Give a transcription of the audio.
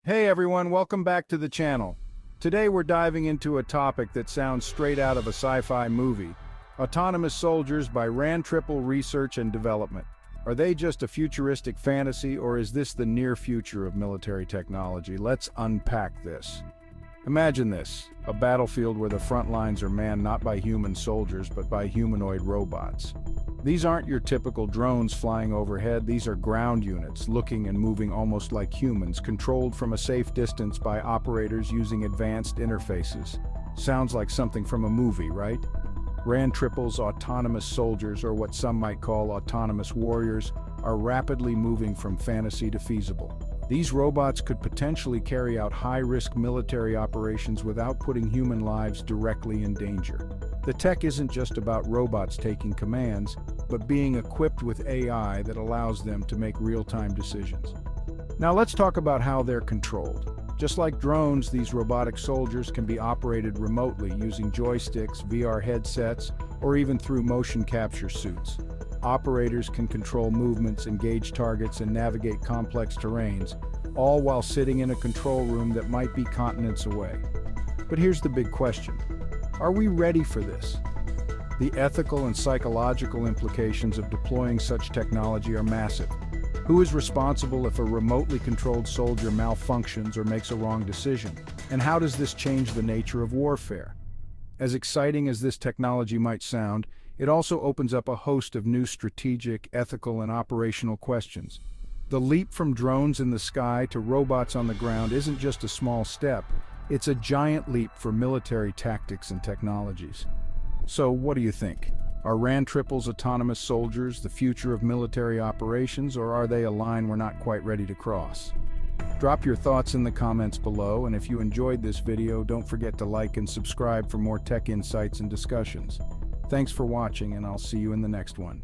Hey everyone, welcome back to the channel. Today we're diving into a topic that sounds straight out of a sci-fi movie. Autonomous Soldiers by Rand Triple Research and Development. Are they just a futuristic fantasy, or is this the near future of military technology? Let's unpack this. Imagine this, a battlefield where the front lines are manned not by human soldiers, but by humanoid robots. These aren't your typical drones flying overhead, these are ground units, looking and moving almost like humans, controlled from a safe distance by operators using advanced interfaces. Sounds like something from a movie, right? Rand Triple's autonomous soldiers, or what some might call autonomous warriors, are rapidly moving from fantasy to feasible. These robots could potentially carry out high-risk military operations without putting human lives directly in danger. The tech isn't just about robots taking commands, but being equipped with AI that allows them to make real-time decisions. Now let's talk about how they're controlled. Just like drones, these robotic soldiers can be operated remotely using joysticks, VR headsets, or even through motion capture suits. Operators can control movements, engage targets, and navigate complex terrains, all while sitting in a control room that might be continents away. But here's the big question. Are we ready for this? The ethical and psychological implications of deploying such technology are massive. Who is responsible if a remotely controlled soldier malfunctions or makes a wrong decision? And how does this change the nature of warfare? As exciting as this technology might sound, it also opens up a host of new strategic, ethical, and operational questions. The leap from drones in the sky to robots on the ground isn't just a small step, it's a giant leap for military tactics and technologies. So, what do you think? Are Rand Triple's autonomous soldiers the future of military operations, or are they a line we're not quite ready to cross? Drop your thoughts in the comments below, and if you enjoyed this video, don't forget to like and subscribe for more tech insights and discussions. Thanks for watching, and I'll see you in the next one.